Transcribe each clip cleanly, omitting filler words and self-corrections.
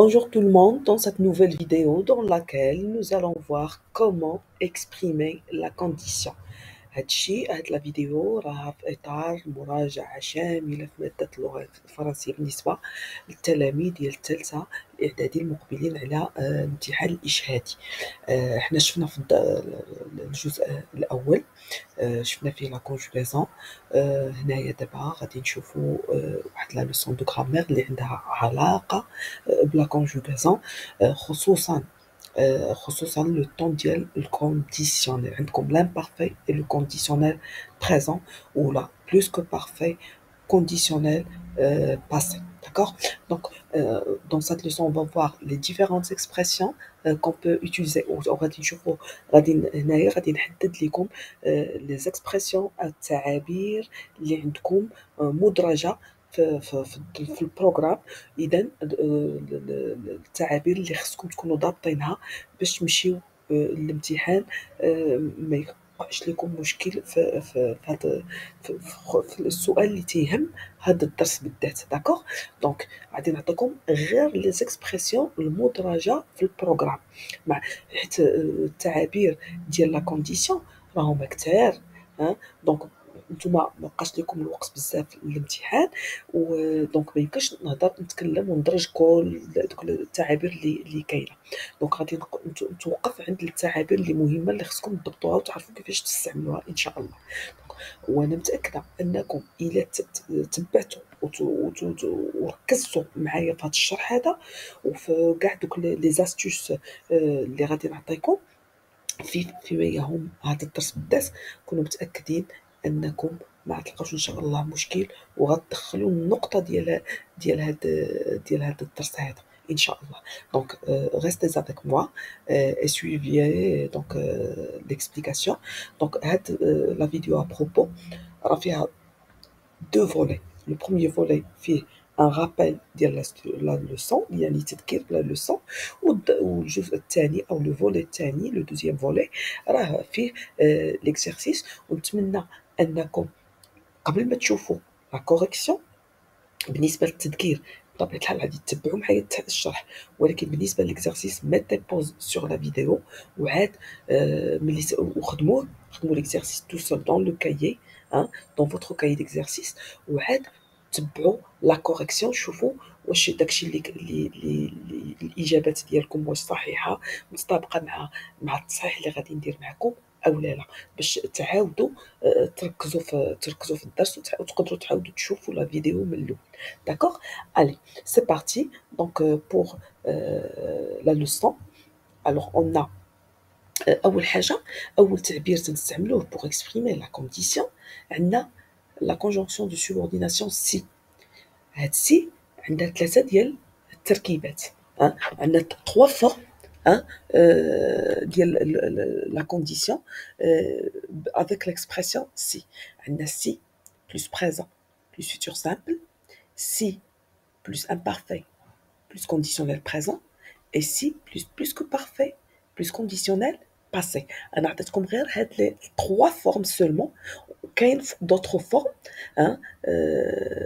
Bonjour tout le monde, dans cette nouvelle vidéo dans laquelle nous allons voir comment exprimer la condition. هاد لا فيديو راها في إطار مراجعة شاملة في مادة اللغة الفرنسية بالنسبة للتلاميذ ديال الثالثة الإعدادي المقبلين على الامتحان الإشهادي. حنا شفنا في الجزء الأول شفنا فيه لا كونجوغاسيون. هنايا دابا غادي نشوفو واحد لا لوسون دو غرامير اللي عندها علاقة بلا كونجوغاسيون، خصوصا لو طون ديال الكونديسيونيل. عندكم l'imparfait et le conditionnel présent ou la plus que parfait conditionnel passé. D'accord? Donc, dans cette leçon, on va voir les différentes expressions qu'on peut utiliser. وغادي نشوفوا هنايا غادي نحدد لكم les expressions التعابير اللي عندكم مدرجة في البروغرام. اذا التعابير اللي خصكم تكونوا ضابطينها باش تمشيو الامتحان، ما يوقعش لكم مشكل في السؤال اللي تيهم هذا الدرس بالذات. داكوغ؟ دونك غادي نعطيكم غير لي زيكسبرسيون المدرجه في البروغرام، مع حيت التعابير ديال لا كونديسيون راهم كثار. دونك نتوما ما بقاش لكم الوقت بزاف للامتحان، ودونك ما يمكنش نتكلم وندرج كل دوك التعابير اللي كاينه. دونك غادي نتوقف عند التعابير اللي مهمه اللي خصكم تضبطوها وتعرفوا كيفاش تستعملوها ان شاء الله. وانا متاكده انكم الا تبعتوا وركزتوا معايا في هذا الشرح هذا وفي كاع دوك لي زاستوس اللي غادي نعطيكم فيما يهم هذا الدرس بالذات، كونوا متاكدين انكم ما تلقاوش ان شاء الله مشكل وغتدخلوا النقطه ديال هذا الدرس هذا ان شاء الله. Donc restez avec moi et suivez donc l'explication. Donc la vidéo à propos راه فيها deux volets. Le premier volet فيه un rappel ديال la leçon، يعني تذكير la leçon، والجزء الثاني او le volet الثاني le deuxième volet راه فيه l'exercice. ونتمنى انكم قبل ما تشوفوا لا كوريكسيون بالنسبه للتذكير بطبيعه الحال غادي تتبعوا معايا الشرح، ولكن بالنسبه للإكزرسيس ميتي بوز سور لا فيديو وعاد ملي خدموا ليكزرسيس تو سول دون لو كايي، دون فوتر كايي ديكزرسيس، وعاد تبعوا لا كوريكسيون. شوفوا واش داكشي اللي الاجابات ديالكم واش صحيحه متطابقه مع التصحيح اللي غادي ندير معكم او لا، باش تعاودوا تركزوا في الدرس وتقدروا تعاودوا تشوفوا لا فيديو من الاول. D'accord? Allez, c'est parti. Donc, pour la leçon, alors on a أول حاجة، أول تعبير تنستعملوه pour exprimer la condition، عندنا la conjonction de subordination si. هاد سي عندها 3 ديال التركيبات. عندنا 3 formes ديال la condition avec l'expression si. عندنا si plus présent plus futur simple، si plus imparfait plus conditionnel présent، et si plus que parfait plus conditionnel passé. انا عطيتكم غير هاد لي 3 formes seulement، كاين d'autres formes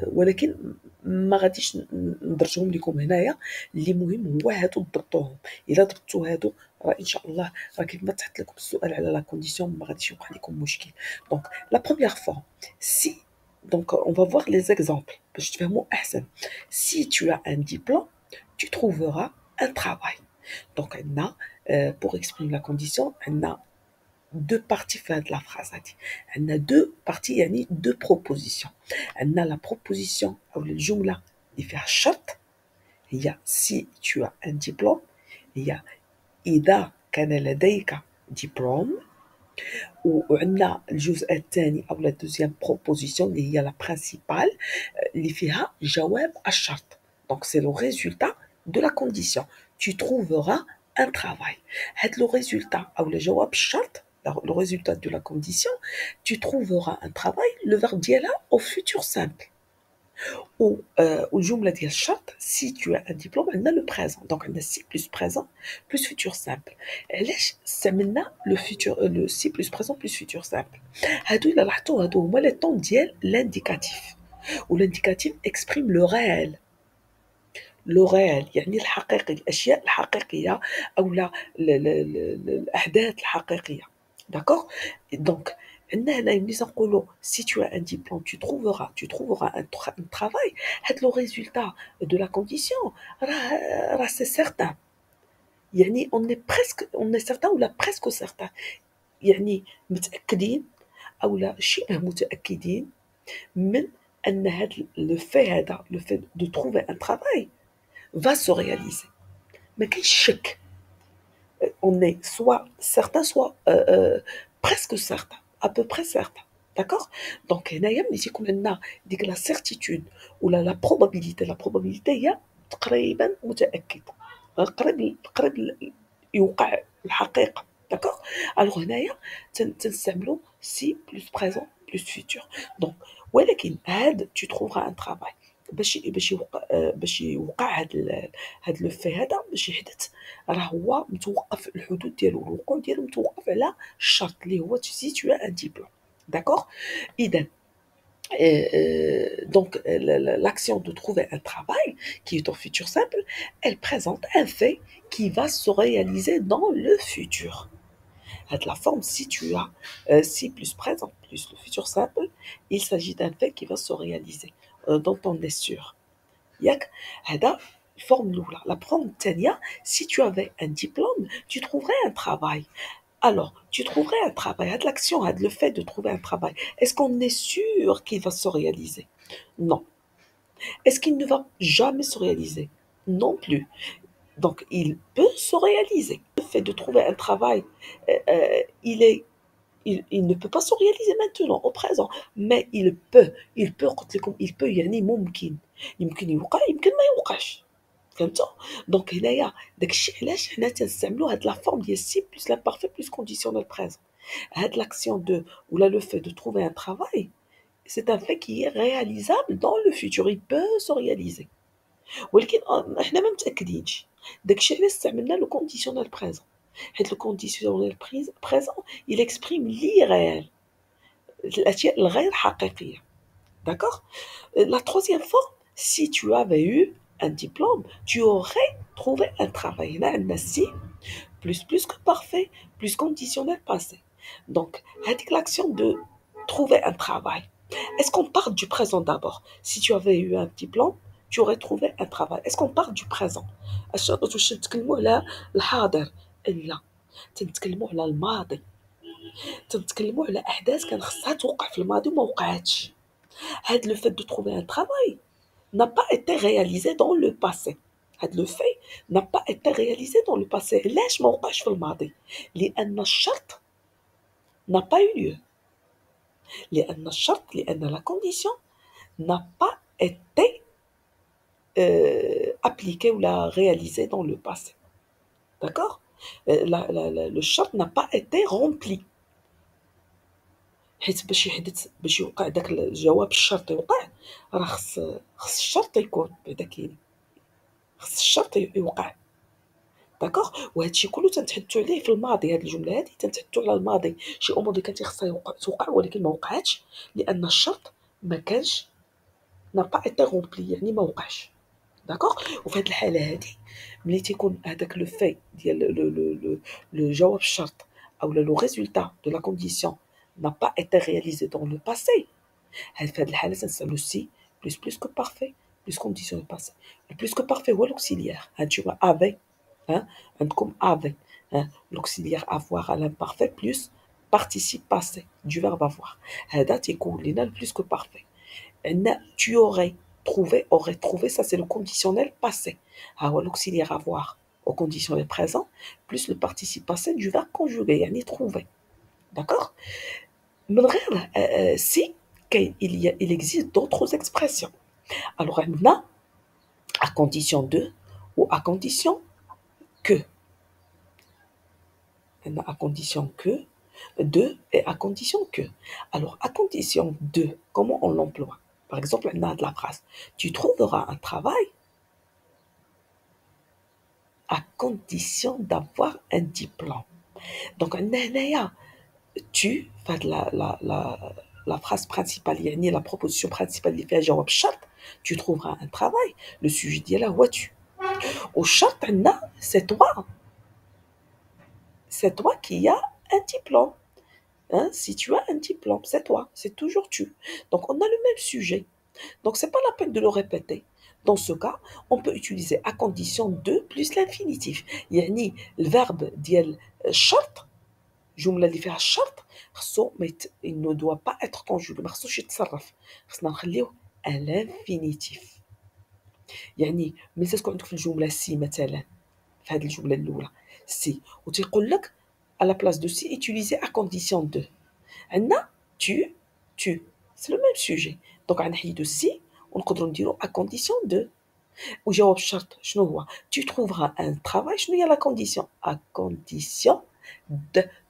ولكن ما غاديش ندرجهم لكم هنايا. اللي مهم هو هادو تضبطوهم. الا ضبطتوا هادو راه ان شاء الله راه كيف ما تحط لكم السؤال على لا كونديسيون ما غاديش يوقع لكم مشكل. دونك لا بروميير فورم si. Donc on va voir les exemples باش تفهموا احسن. Si tu as un diplôme tu trouveras un travail. Donc عندنا pour exprimer la condition عندنا deux parties de la phrase هذه. عندنا deux parties يعني deux propositions. عندنا la proposition أو الجملة اللي فيها الشرط هي si tu as un diplôme، هي إذا كان لديك دبلوم. وعندنا الجزء الثاني أو la deuxième proposition اللي هي la principale اللي فيها جواب الشرط. Donc c'est le résultat de la condition. Tu trouveras un travail. هاد le résultat أو الجواب الشرط، le résultat de la condition tu trouveras un travail، le verbe ديالها au futur simple. والجملة ديال الشرط si tu as un diplôme عندنا le présent. donc عندنا si plus présent plus futur simple. علاش استعملنا le futur le si plus présent plus futur simple؟ هادو إلا لاحظتوا هادو هما لي طون ديال l'indicatif، و l'indicatif exprime le réel. لو ريال يعني الحقيقي، الاشياء الحقيقيه او لا الاحداث الحقيقيه. داكوغ. دونك عندنا هنا ملي تنقولوا si tu as un diplôme tu trouveras un travail. هاد لو ريزولتا دو لا كونديسيون راه سي سيغتان. يعني on est certain ولا presque certain. يعني متأكدين أو لا شبه متأكدين من أن هاد لو في هذا لو في دو trouver un travail va se réaliser. ما كاينش شك. On est soit certain soit presque certain, à peu près certain. D'accord. Donc هنايا ملي تيكون عندنا ديك لا certitude ولا لا probabilité هي تقريبا متأكد، قريب يوقع الحقيقة. داكوغ. الوغ هنايا تنستعملو سي بلس بريزون بلس فيتور. دونك ولكن هاد tu trouveras un travail باش يوقع هاد لو في هذا باش يحدث، راه هو متوقف الحدوث ديالو الوقوع ديالو متوقف على الشرط اللي هو si tu as un diplôme. D'accord. إذا donc l'action de trouver un travail, qui est au futur simple, elle présente un fait qui va se réaliser dans le futur. De la forme si tu as si plus présent plus le futur simple, il s'agit d'un fait qui va se réaliser dont on est sûr. ياك. هذا الفورم الاولى. لا بروم الثانيه si tu avais un diplôme tu trouverais un travail. Alors, tu trouverais un travail. L'action, le fait de trouver un travail, est-ce qu'on est sûr qu'il va se réaliser? Non. Est-ce qu'il ne va jamais se réaliser? Non plus. Donc, il peut se réaliser. Le fait de trouver un travail, il ne peut pas se réaliser maintenant, au présent, mais il peut يعني يمكن يوقع يمكن ما يوقعش. فهمتوا؟ دونك هنايا داكشي علاش حنا تنستعملوا هاد لا فورم ديال سي بلس لامبارفي بلس كونديسيونيل بريزون. هاد l'action de ou là le fait de trouver un travail, c'est un fait qui est réalisable dans le futur, il peut se réaliser. ولكن حنا ما متأكدينش. داكشي علاش استعملنا لو كونديسيونيل بريزون. حيت لو كونديسيونيل بريزون il exprime l'irréel، الأشياء الغير حقيقية. D'accord. La troisième forme, si tu avais eu un diplôme, tu aurais trouvé un travail. Là, on a si, plus que parfait, plus conditionnel passé. Donc, avec l'action de trouver un travail. Est-ce qu'on part du présent d'abord? Si tu avais eu un diplôme, tu aurais trouvé un travail. Est-ce qu'on part du présent? واش نتكلموا على الحاضر؟ لا، تنتكلموا على الماضي. تنتكلموا على أحداث كان خصها توقع في الماضي وما وقعتش. هاد لو فيت دو trouver un travail n'a pas été réalisé dans le passé. هاد لو في n'a pas été réalisé dans le passé. علاش ما وقعش في الماضي؟ لأن الشرط n'a pas eu lieu. لأن la condition n'a pas été appliquée ou la réalisée dans le passé. D'accord. Le charte n'a pas été rempli. حيت باش يوقع داك الجواب الشرط يوقع، راه خص الشرط يكون بعدا كاين، خص الشرط يوقع. داكوغ. وهادشي كله تنتحدثوا عليه في الماضي. هاد الجمله هادي تنتحدثوا على الماضي، شي امور اللي كانت خصها توقع ولكن ما وقعتش لان الشرط ما كانش n'a pas été rempli، يعني ما وقعش. داكوغ. وفي هاد الحاله هادي ملي تيكون هذاك لو في ديال لو جواب الشرط او لو ريزولتا دو لا كونديسيون n'a pas été réalisé dans le passé، في هاد الحاله تنستعملو سي بلس كو بارفي بلس كونديسيون باسي. لو بلس كو بارفي هو لوكسيليير. هانتوما افي عندكم افي l'auxiliaire avoir à l'imparfait plus participe passé du verbe avoir. هذا تيكون لنا le plus que parfait. عندنا tu aurait trouvé, ça c'est le conditionnel passé. ها هو l'auxiliaire avoir au conditionnel présent plus le participe passé du verbe conjugué يعني trouver. D'accord. من غير si il existe d'autres expressions. Alors عندنا à condition de ou à condition que. À condition que, de et à condition que. Alors, à condition de, comment on l'emploie? Par exemple, on a de la phrase. Tu trouveras un travail à condition d'avoir un diplôme. Donc, on a tu, la phrase principale, يعني la proposition principale اللي فيها جواب الشرط, tu trouveras un travail. Le sujet ديالها هو tu. والشرط عندنا c'est toi. C'est toi qui as un diplôme. Hein, si tu as un diplôme, c'est toi, c'est toujours tu. Donc on a le même sujet. Donc c'est pas la peine de le répéter. Dans ce cas, on peut utiliser à condition de plus l'infinitif. يعني الverbe ديال الشرط, الجملة اللي فيها الشرط, il ne doit pas être conjugué, ما خصوش يتصرف. خصنا نخليوه à l'infinitif. يعني ملي تكون عندك في الجملة سي مثلا, في هذه الجملة الأولى سي, وتيقول لك à la place de si utiliser à condition de. عندنا tu, c'est le même sujet. Donc غنحيدو سي ونقدروا نديرو à condition de. وجواب الشرط شنو هو؟ tu trouveras un travail. شنو هي la condition? À condition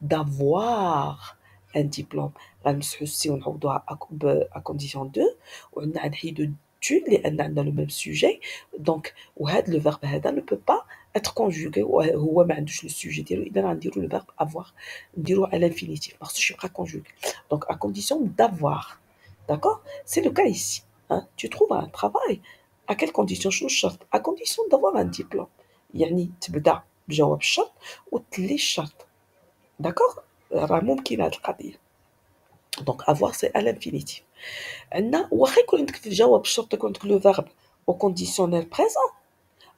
d'avoir un diplôme. غنمسحو السي ونعوضوها à condition de, وعندنا غنحيدو tu لأن عندنا le même sujet. donc وهذا le verbe هذا ne peut pas être conjugué, وهو ما عندوش le sujet ديالو, إذا غنديرو le verbe avoir نديروه à l'infinitif, ما خصوش يبقى conjugué. donc à condition d'avoir. d'accord? c'est le cas ici. hein? tu trouveras un travail. à quelle condition شنو الشرط؟ à condition d'avoir un diplôme. يعني تبدا بجواب الشرط وتلي الشرط. d'accord؟ راه ممكن هاد القضيه. donc avoir c'est à l'infinitif. عندنا واخا يكون عندك في جواب الشرط يكون عندك لو فيرب او كونديسيونيل بريزون,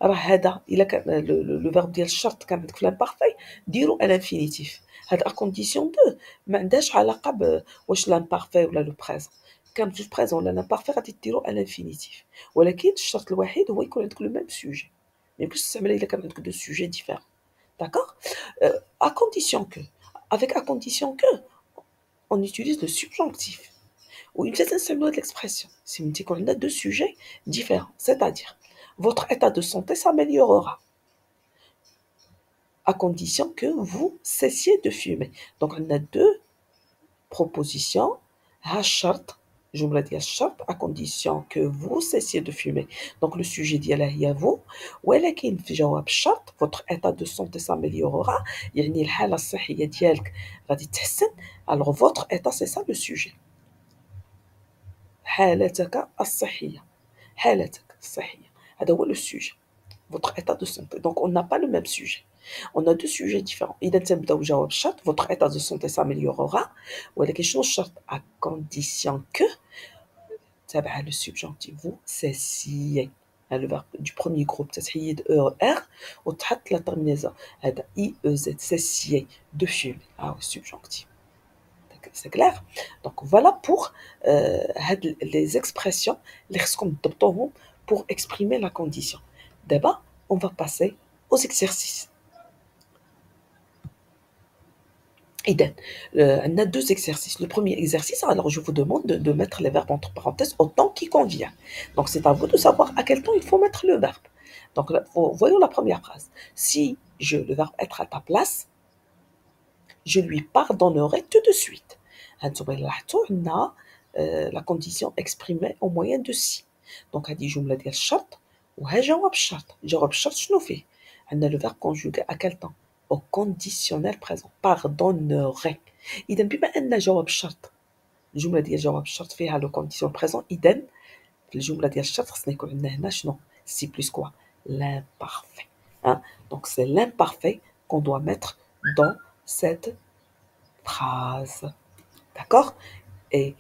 راه هذا الا كان لو فيرب ديال الشرط كان عندك في لامبارفي ديرو à l'infinitif. هاد à condition de ما عندهاش علاقه واش لامبارفي ولا لو بريزون. كان في البريزون ولا لامبارفي غادي ديرو à l'infinitif. ولكن الشرط الوحيد هو يكون عندك لو ميم سوجي, ما يمكنش تستعملها الا كان عندك دو سوجي ديفيرون. d'accord? à condition que, avec à condition que on utilise le subjonctif. ويمكن نستعملوا هاد l'expression si ملي تيكون عندنا deux sujets différents, c'est-à-dire votre état de santé s'améliorera à condition que vous cessiez de fumer. donc on a deux propositions. ها الشرط, جملة ديال الشرط à condition que vous cessiez de fumer. donc le sujet ديالها هي vous, ولكن في جواب الشرط votre état de santé s'améliorera, يعني الحالة الصحية ديالك غادي تحسن. alors votre état c'est ça le sujet. حالتك الصحية, حالتك الصحية, هذا هو le sujet. votre état de santé. donc on n'a pas le même sujet, on a deux sujets différents. إذا تنبداو بجواب الشرط votre état de santé s'améliorera, ولكن شنو الشرط؟ à condition que تابع le subjonctif vous cessiez. le verbe du premier groupe تتحيد ER وتحط la terminaison هذا IEZ cessiez de fumer. le subjonctif. c'est clair? donc voilà pour les expressions اللي خصكم تضبطوهم pour exprimer la condition. d'abord on va passer aux exercices. إذن on a deux exercices. Le premier exercice, alors je vous demande de mettre les verbes entre parenthèses au temps qui convient. Donc c'est à vous de savoir à quel temps il faut mettre le verbe. donc voyons la première phrase. si le verbe être à ta place, je lui pardonnerai tout de suite. هانتوما لاحظتوا عندنا la condition exprimée au moyen de si. donc هذه جملة ديال الشرط وها جواب الشرط. جواب الشرط شنو فيه؟ عندنا le verbe conjugué à quel temps? au conditionnel présent. pardonnerai. إذا بما أن جواب الشرط, الجملة ديال جواب الشرط فيها le conditionnel présent, إذا في الجملة ديال الشرط خصنا يكون عندنا هنا شنو؟ si plus quoi? l'imparfait. donc c'est l'imparfait qu'on doit mettre dans cette phrase. d'accord? et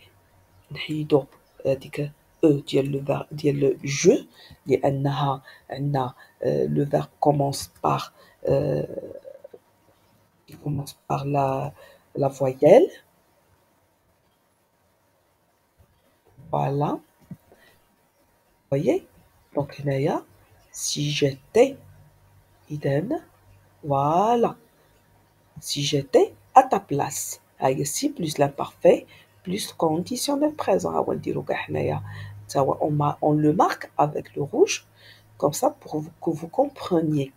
نحيدو ديك ديال le je لأنها عندنا le verbe commence par il commence par la voyelle. voilà. voyez? donc هنايا si j'étais إذن voilà. si j'étais à ta place. هاهي si plus l'imparfait plus conditionnel présent. هاو نديرو كاع حنايا on le marque avec le rouge comme ça pour que vous compreniez.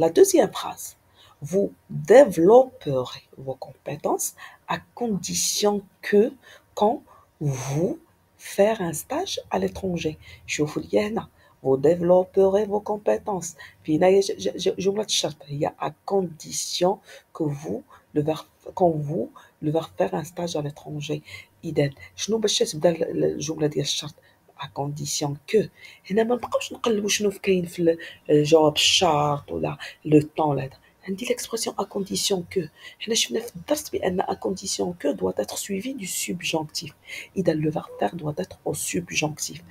la deuxième phrase, vous développerez vos compétences à condition que quand vous faire un stage à l'étranger. شوفوا لي هنا vous développerez vos compétences. في هنايا جملة الشرط هي à condition que vous le verbe quand vous le verbe faire un stage à l'étranger إذا شنو باش تبدا الجملة ديال الشرط à condition que هنا ما نبقاوش نقلبوا شنو كاين في جواب الشرط ولا لو طون هذا عندي l'expression à condition que حنا شفنا في الدرس بأن à condition que doit être suivi du subjonctif إذا le verbe faire doit être au subjonctif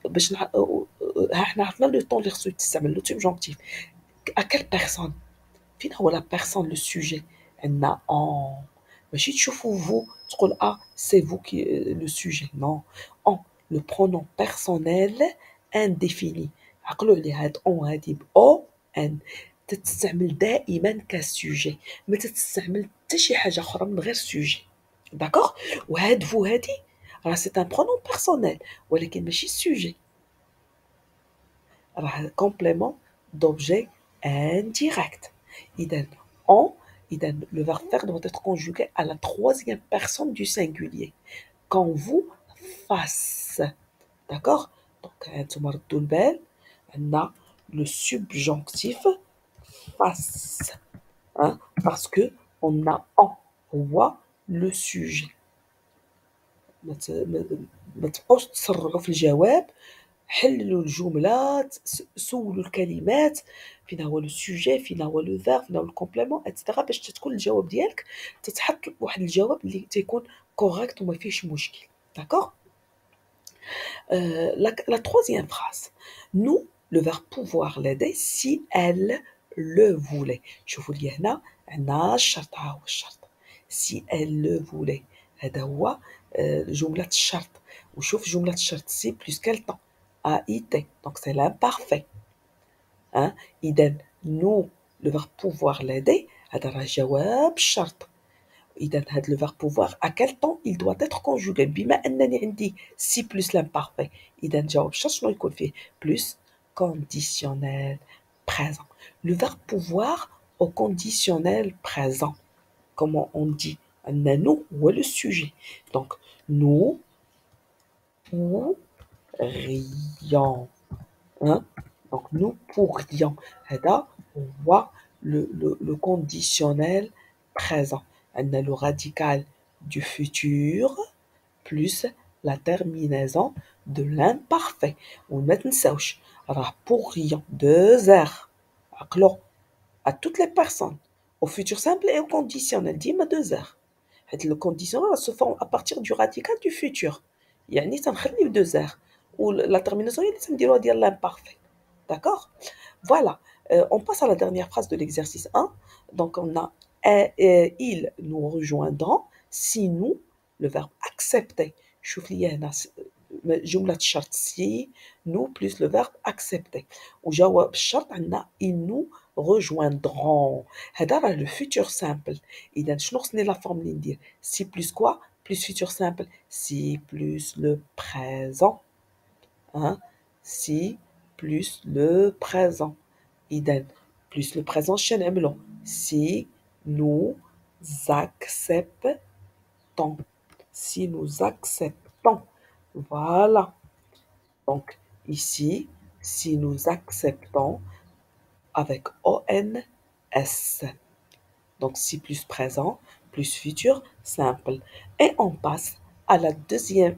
باش ها حنا عرفنا لو طون اللي خصو يتستعمل لو subjonctif à quelle personne فين هو لا بيرسون لو سوجي عندنا اون ماشي تشوفوا vous تقول c'est vous qui le sujet non on le pronom personnel indéfini عقلوا على هاد اون هادي ب او ان تتستعمل دائما كسوجي ما تتستعمل حتى شي حاجه اخرى من غير سوجي داكوغ وهاد فو هادي راه سي ان برونوم بيرسونيل ولكن ماشي سوجي راه كومبليمون دوبجي indirect. On, le verbe faire doit être conjugué à la troisième personne du singulier. Quand vous, face. D'accord? Donc, on a le subjonctif face. Hein? Parce que on a en voit le sujet. ما تبقاوش تسرعوا في الجواب حللوا الجملات سولوا الكلمات فين هو لو سوجي فين هو لو فيرب فين هو الكومبليمون اتسيتيرا باش تكون الجواب ديالك تتحط واحد الجواب اللي تيكون كوريكت وما فيهش مشكل داكوغ la troisième phrase nous le verbe pouvoir l'aider si elle le voulait شوفوا لي هنا عندنا الشرط ها هو الشرط si elle le voulait هذا هو جملة الشرط وشوف جملة الشرط سي بلس كال طون AIT, donc c'est l'imparfait. Hein? إذا nous, le verbe pouvoir l'aider, هذا راه جواب الشرط. إذا هذا le verbe pouvoir, à quel temps il doit être conjugué بما أنني عندي si plus l'imparfait. إذا جواب الشرط شنو يكون فيه plus conditionnel présent. Le verbe pouvoir au conditionnel présent. Comment on dit? nous ou le sujet. Donc nous pourrions. Hein? Donc nous pourrions هذا هو le conditionnel présent on a le radical du futur plus la terminaison de l'imparfait وما تنساوش راه pourrions deux r عقلوا à toutes les personnes au futur simple et au conditionnel ديما deux r حيت le conditionnel se forme à partir du radical du futur يعني تنخليو deux r ou la terminaison هي اللي تنديروها ديال l'imparfait. D'accord? Voilà. On passe à la dernière phrase de l'exercice 1. Donc, on a ils nous rejoindront si nous, le verbe accepter. شوف لي هنا جملة الشرط si nous plus le verbe accepter. وجواب الشرط عندنا ils nous rejoindront. هذا راه le futur simple. إذا شنو خصني la forme اللي ندير si plus quoi plus futur simple si plus le présent. Hein? Si plus le présent إذا plus le présent شنو نعملو si nous acceptons si nous acceptons voilà donc ici si nous acceptons avec ONS donc si plus présent plus futur simple et on passe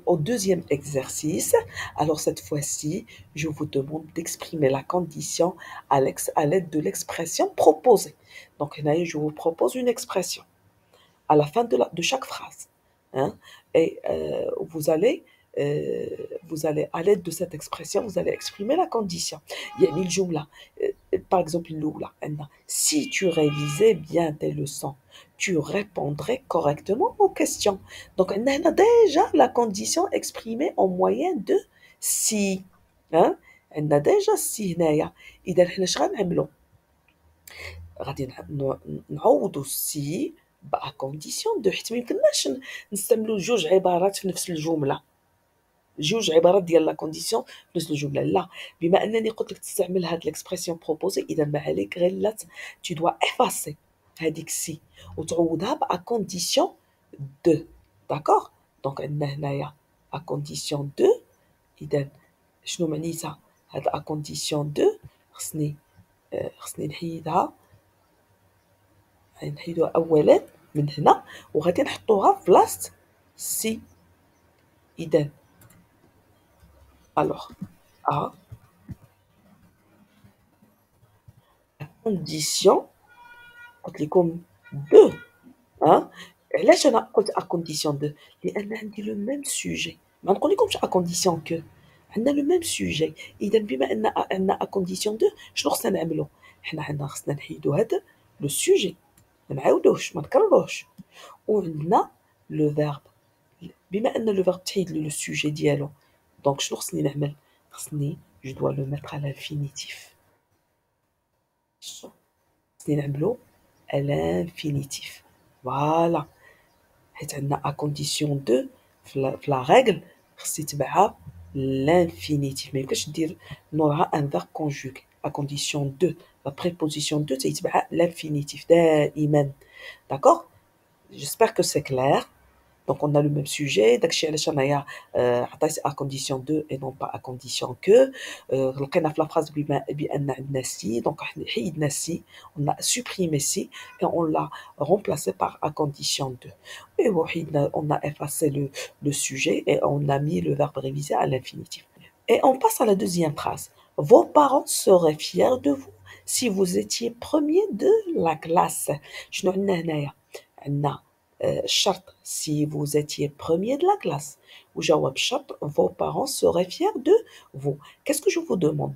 au deuxième exercice. Alors cette fois-ci, je vous demande d'exprimer la condition à l'aide de l'expression proposée. Donc là, je vous propose une expression à la fin de chaque phrase. Hein? Et vous allez à l'aide de cette expression, vous allez exprimer la condition. يعني الجملة par exemple الأولى si tu révisais bien tes leçons tu répondrais correctement aux questions. Donc on a déjà la condition exprimée en moyen de si. Hein? On a déjà si هنايا. إذا حنا اش غنعملو؟ غادي نعوضو si à condition de حيت ما يمكنناش نستعملو جوج عبارات في نفس الجملة. جوج عبارات ديال لا كونديسيون في نفس الجمله لا بما انني قلت لك تستعمل هاد ليكسبرسيون بروبوزي اذا ما عليك غير لا tu dois effacer هذيك سي وتعوضها با كونديسيون دو داكوغ دونك عندنا هنايا ا كونديسيون دو اذا شنو معنيتها هاد ا كونديسيون دو خصني نحيدها اولا من هنا وغادي نحطوها في بلاصه سي. اذا الوغ ا كونديسيون قلت لكم دو. ها علاش انا قلت ا كونديسيون دو؟ لان عندي لو ميم سوجي، ما نقول لكمش ا كونديسيون كو، عندنا لو ميم سوجي. اذا بما ان عندنا ا كونديسيون دو، شنو خصنا نعملو؟ حنا عندنا خصنا نحيدو هذا لو سوجي، ما نعاودوش ما نكرروش، وعندنا لو فيرب. بما ان لو فيرب تحيد لي لو سوجي ديالو، دونك شنو خصني نعمل؟ خصني جو دوا لو ميتر على الانفينيتيف. خصني نعملو à l'infinitif. Voilà. حيت عندنا à condition de في la règle خص يتبعها l'infinitif. ما يمكنش دير نورها un verbe conjugué. À condition de la préposition de تيتبعها l'infinitif دائما. D'accord? J'espère que c'est clair. Donc on a le même sujet. داكشي علاش انايا عطيت à condition de et non pas à condition que. لقينا في la phrase بان عندنا si, donc حيدنا si, on a supprimé si et on l'a remplacé par à condition de. Et on a effacé le sujet et on a mis le verbe révisé à l'infinitif. Et on passe à la deuxième phrase. Vos parents seraient fiers de vous si vous étiez premier de la classe. شنو عندنا هنايا؟ عندنا الشرط si vous étiez premier de la classe. وجواب الشرط vos parents seraient fiers de vous. Qu'est-ce que je vous demande?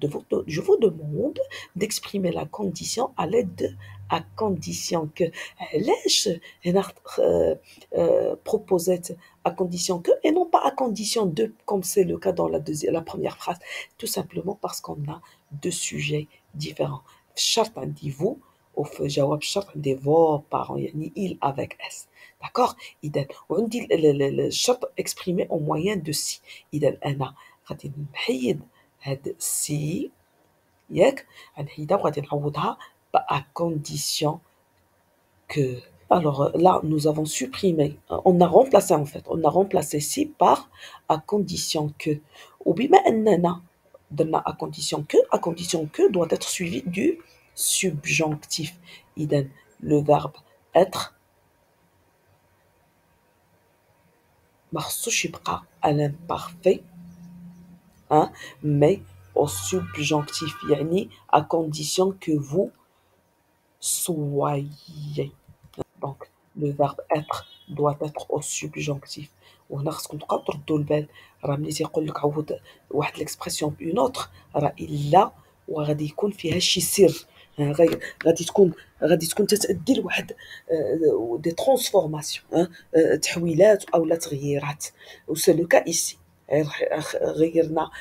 Je vous demande d'exprimer la condition à l'aide de à condition que. علاش هنا proposait à condition que et non pas à condition de comme c'est le cas dans la première phrase? Tout simplement parce qu'on a deux sujets différents. الشرط عندي vous وفي جواب الشرط عندي vos parents يعني il avec s. D'accord? إذا وعندي الشرط exprimé au moyen de si. إذا أنا غادي نحيد هاد si ياك، غنحيدها وغادي نعوضها à condition que. Alors là, nous avons supprimé, on a remplacé en fait, on a remplacé si par à condition que. وبما أننا درنا à condition que doit être suivi du subjonctif. إذا le verbe être ما خصوش يبقى à l'imparfait hein, mais au subjonctif يعني à condition que vous soyez. Donc le verbe être doit être au subjonctif. وهنا خصكم تبقاو تردوا البال، راه ملي تيقول لك عوض واحد ليكسبرسيون بأون اوتر راه الا وغادي يكون فيها شي سر، غادي تكون تتأدي لواحد دي ترانسفورماسيون، تحويلات اولا تغييرات. و سي لو كا ايسي غيرنا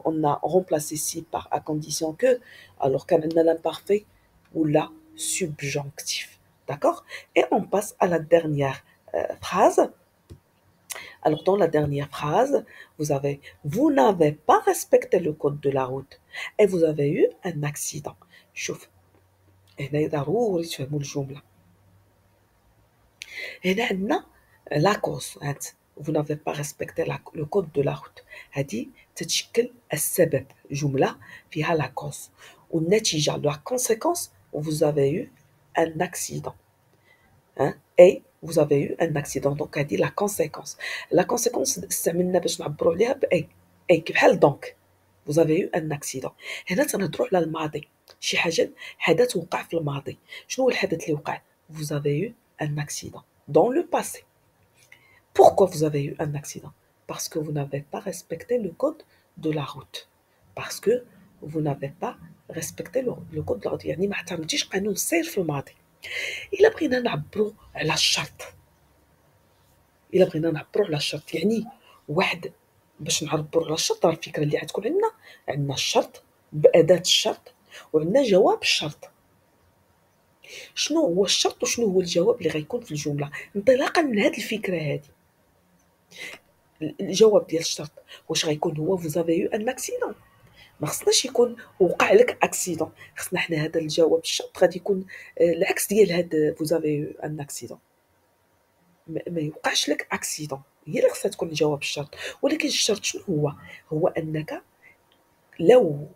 on a remplacé si par à condition que alors كان عندنا l'imparfait ولا subjonctif. D'accord? Et on passe à la dernière phrase. Alors, dans la dernière phrase, vous n'avez pas respecté le code de la route et vous avez eu un accident. شوف هنا ضروري تفهموا الجملة. هنا عندنا la cause. Vous n'avez pas respecté le code de la route. هذه تتشكل السبب، جملة فيها la cause. والنتيجة la conséquence vous avez eu un accident. Et vous avez eu un accident. Donc هذه la conséquence. La conséquence استعملنا باش نعبروا عليها بأي بحال دونك. Vous avez eu un accident. هنا تنهضروا على الماضي، شي حدث وقع في الماضي. شنو هو الحدث اللي وقع؟ Vous avez eu un accident dans le passé. Pourquoi vous avez eu un accident? Parce que vous n'avez pas respecté le code de la route. Parce que vous n'avez pas respecté le code de la route. يعني ما احترمتيش قانون السير في الماضي. إلا بغينا نعبروا على الشرط، يعني واحد باش نعبروا على الشرط، راه الفكرة اللي غتكون عندنا الشرط بأداة الشرط وعندنا جواب الشرط. شنو هو الشرط وشنو هو الجواب اللي غيكون في الجملة؟ انطلاقا من هذه الفكرة هذه، الجواب ديال الشرط واش غيكون هو vous avez eu un accident؟ ما خصناش يكون وقع لك اكسيدون، خصنا حنا هذا الجواب الشرط غادي يكون العكس ديال هذا vous avez eu un accident. ما يوقعش لك اكسيدون، هي اللي خصها تكون جواب الشرط. ولكن الشرط شنو هو انك لو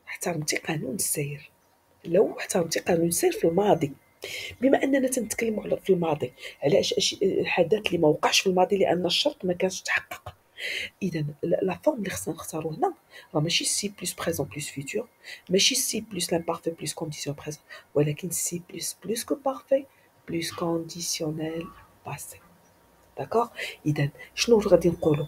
احترمتي قانون السير، في الماضي بما أننا تنتكلموا في الماضي، علاش الحدث اللي ما وقعش في الماضي لأن الشرط ما كانش تحقق. إذا لا فورم اللي خصنا نختارو هنا راه ماشي سي بلس بريزون بلس فيتور، ماشي سي بلس لامبارفي بلس كونديسيون بريزون، ولكن سي بلس كو بارفي بلس كونديسيونيل باسي. داكوغ؟ إذا شنو غادي نقولو؟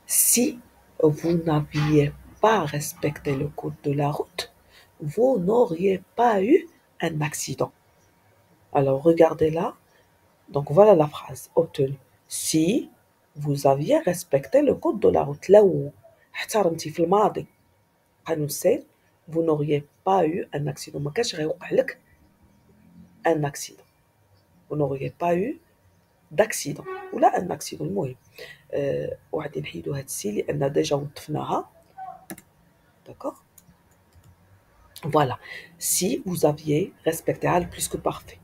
Si vous n'aviez pas respecté le code de la route, vous n'auriez pas eu un accident. Alors regardez là. Donc voilà la phrase obtenue. Si vous aviez respecté le code de la route, là où احترمتي في الماضي قانون السير, vous n'auriez pas eu un accident. ما كانش غيوقع لك un accident. Vous n'auriez pas eu d'accident. ولا un accident المهم. وغادي نحيدو هاد السي لأن ديجا وظفناها. D'accord? Voilà. Si vous aviez respecté le plus que parfait.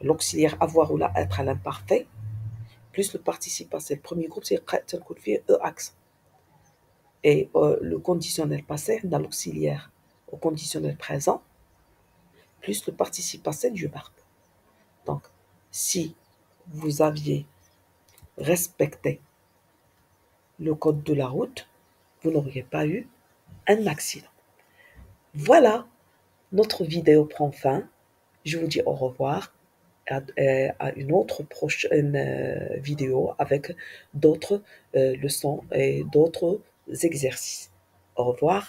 L'auxiliaire avoir ou la être à l'imparfait, plus le participe passé. Le premier groupe, c'est E accent. Et le conditionnel passé, dans l'auxiliaire au conditionnel présent, plus le participe passé du verbe. Donc, si vous aviez respecté le code de la route, vous n'auriez pas eu un accident. Voilà, notre vidéo prend fin. Je vous dis au revoir à une autre prochaine vidéo avec d'autres leçons et d'autres exercices. Au revoir.